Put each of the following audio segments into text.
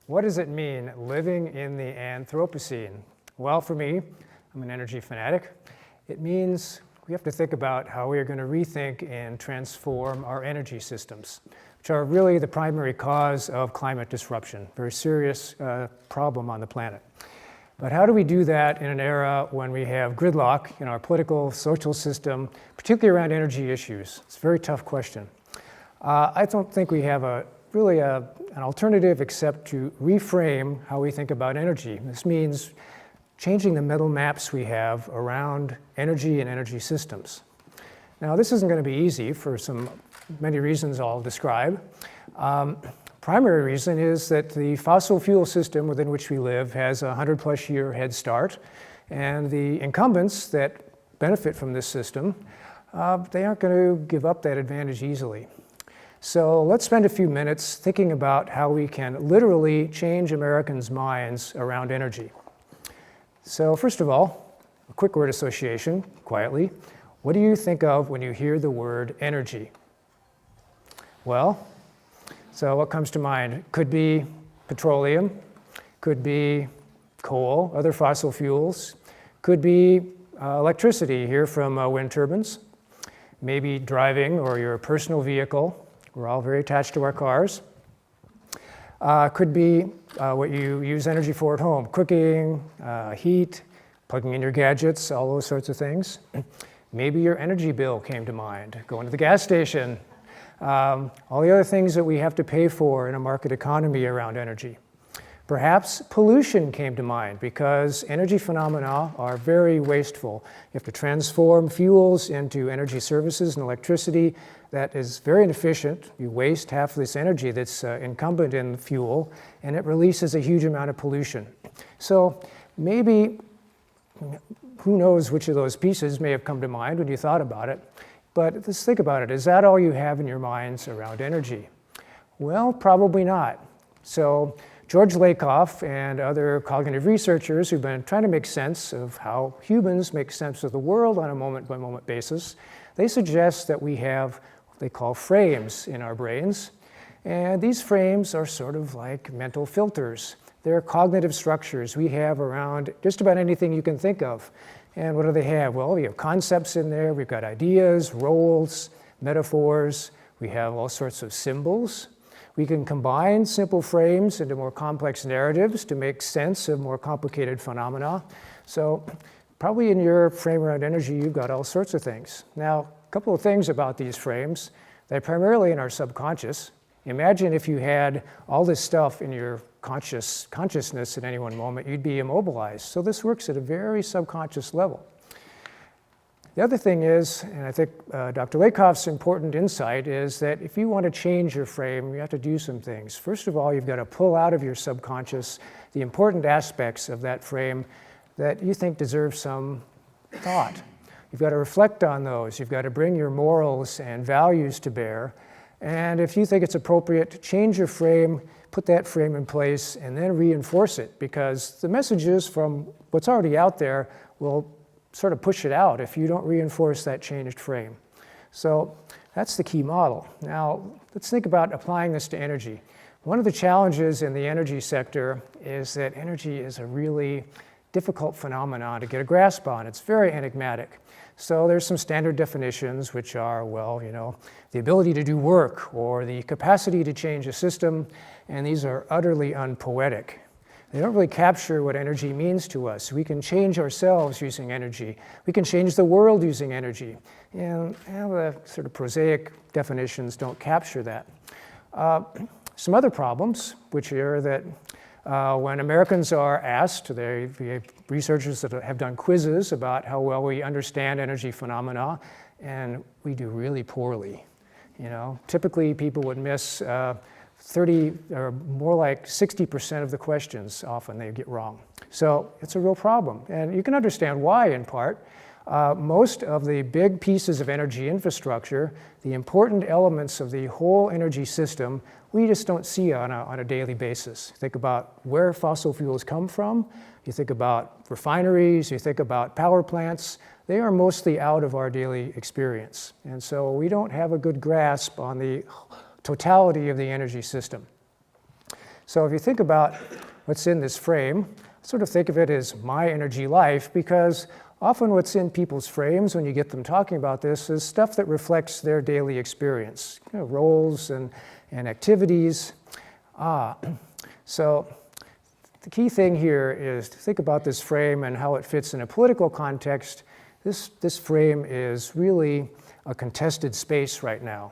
What does it mean living in the Anthropocene? Well, for me, I'm an energy fanatic. It means we have to think about how we are going to rethink and transform our energy systems, which are really the primary cause of climate disruption, very serious problem on the planet. But how do we do that in an era when we have gridlock in our political, social system, particularly around energy issues? It's a very tough question. I don't think we have really an alternative except to reframe how we think about energy. This means changing the mental maps we have around energy and energy systems. Now, this isn't going to be easy for many reasons I'll describe. Primary reason is that the fossil fuel system within which we live has a 100+ year head start, and the incumbents that benefit from this system, they aren't going to give up that advantage easily. So let's spend a few minutes thinking about how we can literally change Americans' minds around energy. So first of all, a quick word association, quietly. What do you think of when you hear the word energy? Well, so what comes to mind? Could be petroleum, could be coal, other fossil fuels, could be electricity here from wind turbines, maybe driving or your personal vehicle. We're all very attached to our cars. Could be what you use energy for at home, cooking, heat, plugging in your gadgets, all those sorts of things. Maybe your energy bill came to mind, going to the gas station, all the other things that we have to pay for in a market economy around energy. Perhaps pollution came to mind because energy phenomena are very wasteful. You have to transform fuels into energy services and electricity. That is very inefficient. You waste half of this energy that's incumbent in fuel, and it releases a huge amount of pollution. So maybe, who knows which of those pieces may have come to mind when you thought about it, but let's think about it. Is that all you have in your minds around energy? Well, probably not. So George Lakoff and other cognitive researchers who've been trying to make sense of how humans make sense of the world on a moment-by-moment basis, they suggest that we have what they call frames in our brains. And these frames are sort of like mental filters. They're cognitive structures we have around just about anything you can think of. And what do they have? Well, we have concepts in there. We've got ideas, roles, metaphors. We have all sorts of symbols. We can combine simple frames into more complex narratives to make sense of more complicated phenomena. So probably in your frame around energy, you've got all sorts of things. Now, a couple of things about these frames. They're primarily in our subconscious. Imagine if you had all this stuff in your consciousness at any one moment, you'd be immobilized. So this works at a very subconscious level. The other thing is, and I think Dr. Lakoff's important insight is that if you want to change your frame, you have to do some things. First of all, you've got to pull out of your subconscious the important aspects of that frame that you think deserve some thought. You've got to reflect on those. You've got to bring your morals and values to bear. And if you think it's appropriate to change your frame, put that frame in place and then reinforce it, because the messages from what's already out there will sort of push it out if you don't reinforce that changed frame. So that's the key model. Now, let's think about applying this to energy. One of the challenges in the energy sector is that energy is a really difficult phenomenon to get a grasp on. It's very enigmatic. So there's some standard definitions which are, well, the ability to do work or the capacity to change a system, and these are utterly unpoetic. They don't really capture what energy means to us. We can change ourselves using energy. We can change the world using energy. And the sort of prosaic definitions don't capture that. Some other problems, which are that when Americans are asked, we have researchers that have done quizzes about how well we understand energy phenomena, and we do really poorly. Typically people would miss 30 or more like 60% of the questions often they get wrong. So it's a real problem. And you can understand why in part. Most of the big pieces of energy infrastructure, the important elements of the whole energy system, we just don't see on a daily basis. Think about where fossil fuels come from. You think about refineries, you think about power plants. They are mostly out of our daily experience. And so we don't have a good grasp on the totality of the energy system. So if you think about what's in this frame, sort of think of it as my energy life, because often what's in people's frames when you get them talking about this is stuff that reflects their daily experience, roles and activities. So the key thing here is to think about this frame and how it fits in a political context. This frame is really a contested space right now.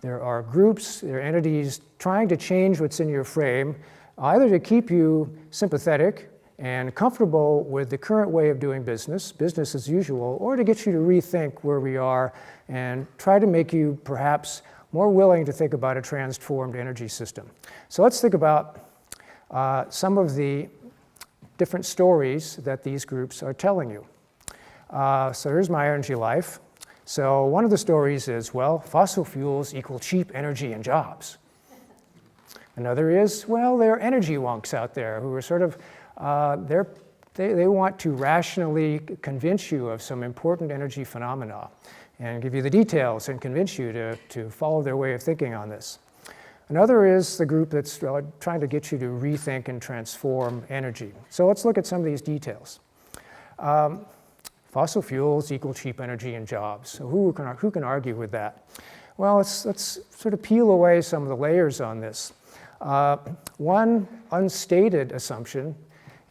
There are groups, there are entities trying to change what's in your frame, either to keep you sympathetic and comfortable with the current way of doing business as usual, or to get you to rethink where we are and try to make you perhaps more willing to think about a transformed energy system. So let's think about some of the different stories that these groups are telling you. So here's my energy life. So one of the stories is, well, fossil fuels equal cheap energy and jobs. Another is, well, there are energy wonks out there who are sort of, they want to rationally convince you of some important energy phenomena and give you the details and convince you to follow their way of thinking on this. Another is the group that's trying to get you to rethink and transform energy. So let's look at some of these details. Fossil fuels equal cheap energy and jobs. So who can argue with that? Well, let's sort of peel away some of the layers on this. One unstated assumption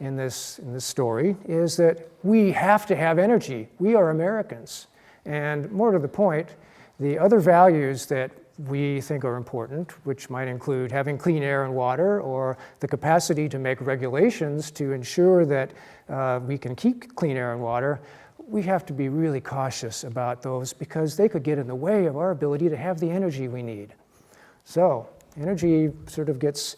in this story is that we have to have energy. We are Americans. And more to the point, the other values that we think are important, which might include having clean air and water, or the capacity to make regulations to ensure that we can keep clean air and water, we have to be really cautious about those because they could get in the way of our ability to have the energy we need. So energy sort of gets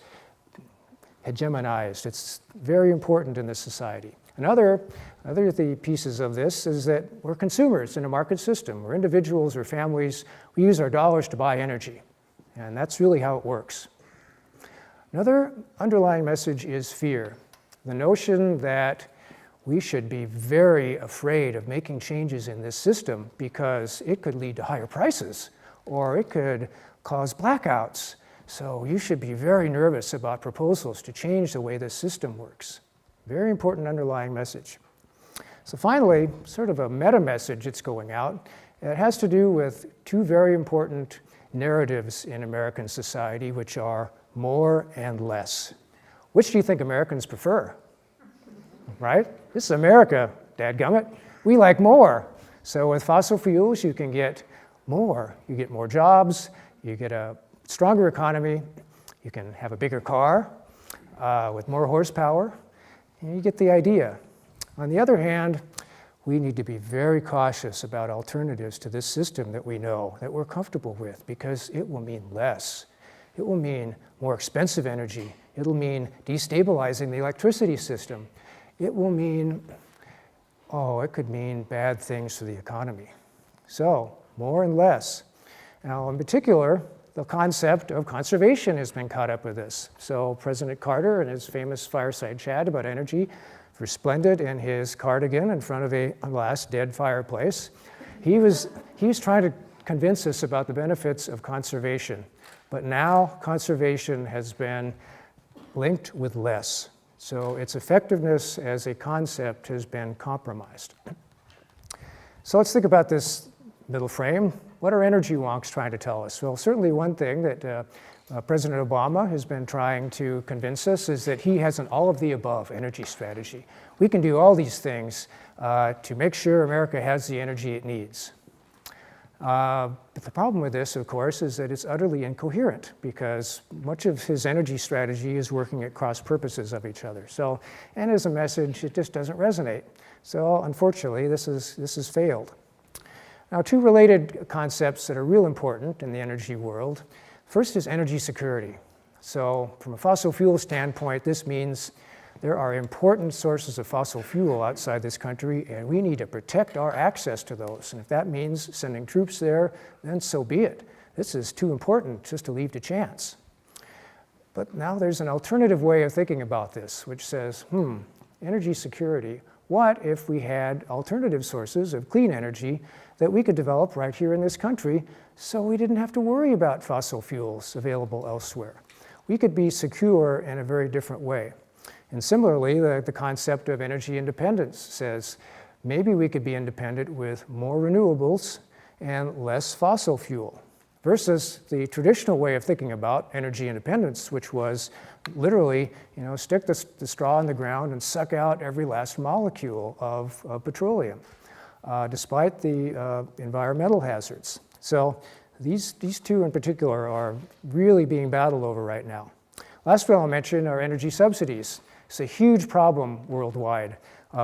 hegemonized. It's very important in this society. Other of the pieces of this is that we're consumers in a market system. We're individuals or families. We use our dollars to buy energy. And that's really how it works. Another underlying message is fear. The notion that we should be very afraid of making changes in this system because it could lead to higher prices or it could cause blackouts. So you should be very nervous about proposals to change the way this system works. Very important underlying message. So finally, sort of a meta message that's going out. It has to do with two very important narratives in American society, which are more and less. Which do you think Americans prefer? Right? This is America, dadgummit. We like more. So with fossil fuels, you can get more. You get more jobs, you get a stronger economy, you can have a bigger car with more horsepower, and you get the idea. On the other hand, we need to be very cautious about alternatives to this system that we know, that we're comfortable with, because it will mean less. It will mean more expensive energy. It'll mean destabilizing the electricity system. It will mean, it could mean bad things for the economy. So, more and less. Now, in particular, the concept of conservation has been caught up with this. So President Carter, in his famous fireside chat about energy, resplendent in his cardigan in front of a glass dead fireplace, he was trying to convince us about the benefits of conservation. But now conservation has been linked with less. So its effectiveness as a concept has been compromised. So let's think about this middle frame. What are energy wonks trying to tell us? Well, certainly one thing that President Obama has been trying to convince us is that he has an all-of-the-above energy strategy. We can do all these things to make sure America has the energy it needs. But the problem with this, of course, is that it's utterly incoherent because much of his energy strategy is working at cross purposes of each other. So, and as a message, it just doesn't resonate. So unfortunately, this has failed. Now, two related concepts that are real important in the energy world. First is energy security. So from a fossil fuel standpoint, this means there are important sources of fossil fuel outside this country, and we need to protect our access to those. And if that means sending troops there, then so be it. This is too important just to leave to chance. But now there's an alternative way of thinking about this, which says, energy security. What if we had alternative sources of clean energy that we could develop right here in this country so we didn't have to worry about fossil fuels available elsewhere? we could be secure in a very different way. And similarly, the concept of energy independence says maybe we could be independent with more renewables and less fossil fuel, versus the traditional way of thinking about energy independence, which was literally, stick the straw in the ground and suck out every last molecule of petroleum, despite the environmental hazards. So these two in particular are really being battled over right now. Last one I'll mention are energy subsidies. It's a huge problem worldwide.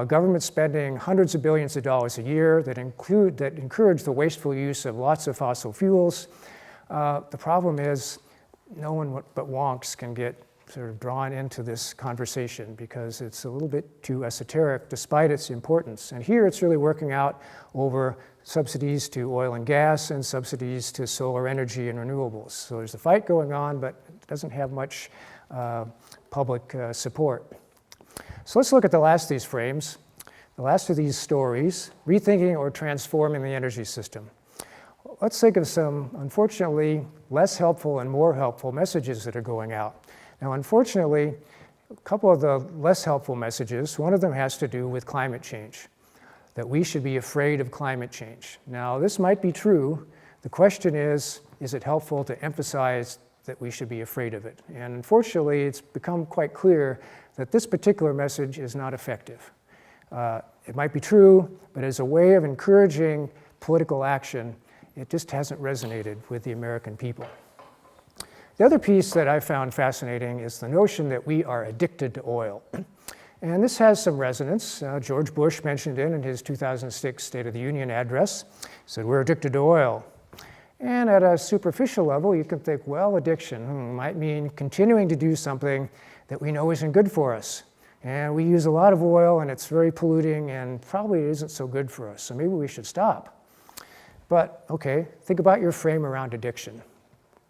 Government spending hundreds of billions of dollars a year that encourage the wasteful use of lots of fossil fuels. The problem is no one but wonks can get sort of drawn into this conversation because it's a little bit too esoteric despite its importance. And here it's really working out over subsidies to oil and gas and subsidies to solar energy and renewables. So there's a fight going on, but it doesn't have much public support. So let's look at the last of these frames, the last of these stories, rethinking or transforming the energy system. Let's think of some, unfortunately, less helpful and more helpful messages that are going out. Now, unfortunately, a couple of the less helpful messages, one of them has to do with climate change, that we should be afraid of climate change. Now, this might be true. The question is it helpful to emphasize that we should be afraid of it? And unfortunately, it's become quite clear that this particular message is not effective. It might be true, but as a way of encouraging political action, it just hasn't resonated with the American people. The other piece that I found fascinating is the notion that we are addicted to oil. And this has some resonance. George Bush mentioned it in his 2006 State of the Union address. He said, we're addicted to oil. And at a superficial level, you can think, well, addiction might mean continuing to do something that we know isn't good for us. And we use a lot of oil, and it's very polluting, and probably it isn't so good for us. So maybe we should stop. But, okay, think about your frame around addiction.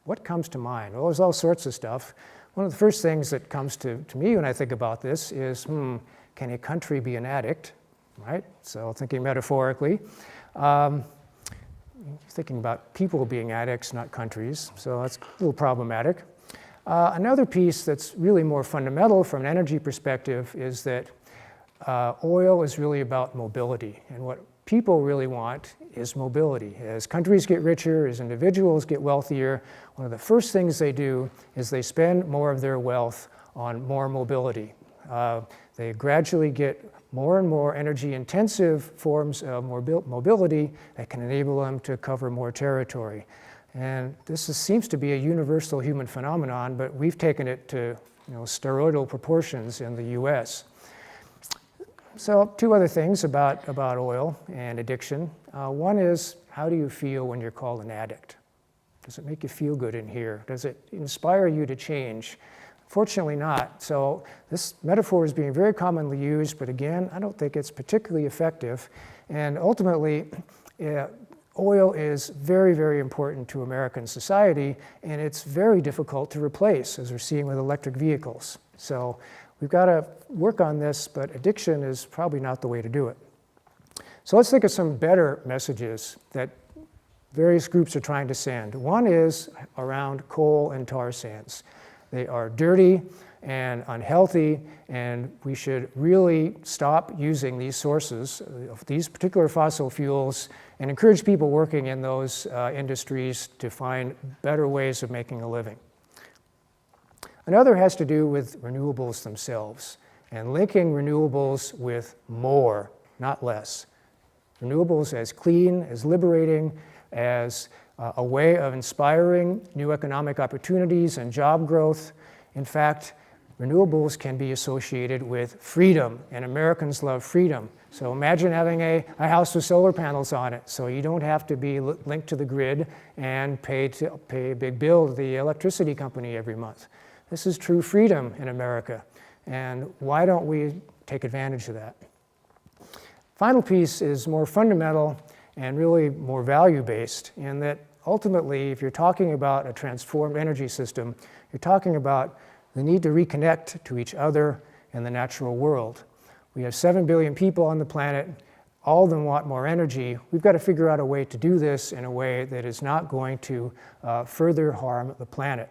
What comes to mind? Well, there's all sorts of stuff. One of the first things that comes to me when I think about this is, can a country be an addict, right? So thinking metaphorically. Thinking about people being addicts, not countries, so that's a little problematic. Another piece that's really more fundamental from an energy perspective is that oil is really about mobility, and what people really want is mobility. As countries get richer, as individuals get wealthier, one of the first things they do is they spend more of their wealth on more mobility. They gradually get more and more energy-intensive forms of mobility that can enable them to cover more territory. And this seems to be a universal human phenomenon, but we've taken it to steroidal proportions in the US. So two other things about oil and addiction. One is, how do you feel when you're called an addict? Does it make you feel good in here? Does it inspire you to change? Fortunately not. So this metaphor is being very commonly used, but again, I don't think it's particularly effective. And ultimately, oil is very, very important to American society, and it's very difficult to replace, as we're seeing with electric vehicles. So we've got to work on this, but addiction is probably not the way to do it. So let's think of some better messages that various groups are trying to send. One is around coal and tar sands. They are dirty and unhealthy, and we should really stop using these sources, these particular fossil fuels, and encourage people working in those industries to find better ways of making a living. Another has to do with renewables themselves, and linking renewables with more, not less. Renewables as clean, as liberating, as a way of inspiring new economic opportunities and job growth. In fact, renewables can be associated with freedom, and Americans love freedom. So imagine having a house with solar panels on it, so you don't have to be linked to the grid and pay a big bill to the electricity company every month. This is true freedom in America, and why don't we take advantage of that? Final piece is more fundamental and really more value-based, in that ultimately, if you're talking about a transformed energy system, you're talking about the need to reconnect to each other and the natural world. We have 7 billion people on the planet. All of them want more energy. We've got to figure out a way to do this in a way that is not going to further harm the planet.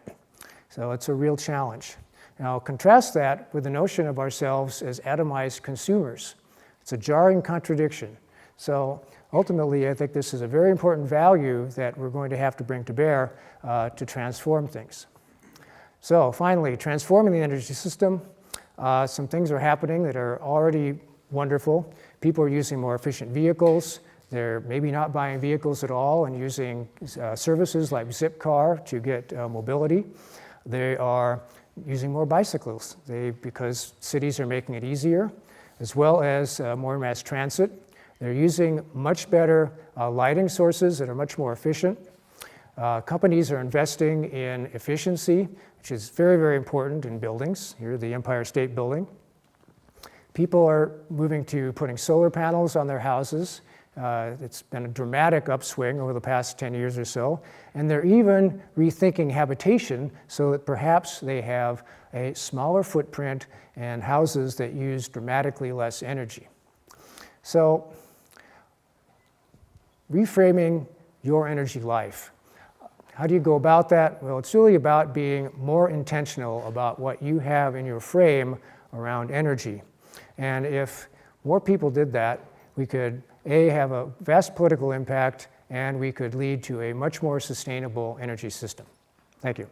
So it's a real challenge. Now contrast that with the notion of ourselves as atomized consumers. It's a jarring contradiction. So ultimately, I think this is a very important value that we're going to have to bring to bear to transform things. So finally, transforming the energy system. Some things are happening that are already wonderful. People are using more efficient vehicles. They're maybe not buying vehicles at all and using services like Zipcar to get mobility. They are using more bicycles because cities are making it easier, as well as more mass transit. They're using much better lighting sources that are much more efficient. Companies are investing in efficiency, which is very, very important in buildings. Here, the Empire State Building. People are moving to putting solar panels on their houses. It's been a dramatic upswing over the past 10 years or so. And they're even rethinking habitation so that perhaps they have a smaller footprint and houses that use dramatically less energy. So, reframing your energy life. How do you go about that? Well, it's really about being more intentional about what you have in your frame around energy. And if more people did that, we could, A, have a vast political impact, and we could lead to a much more sustainable energy system. Thank you.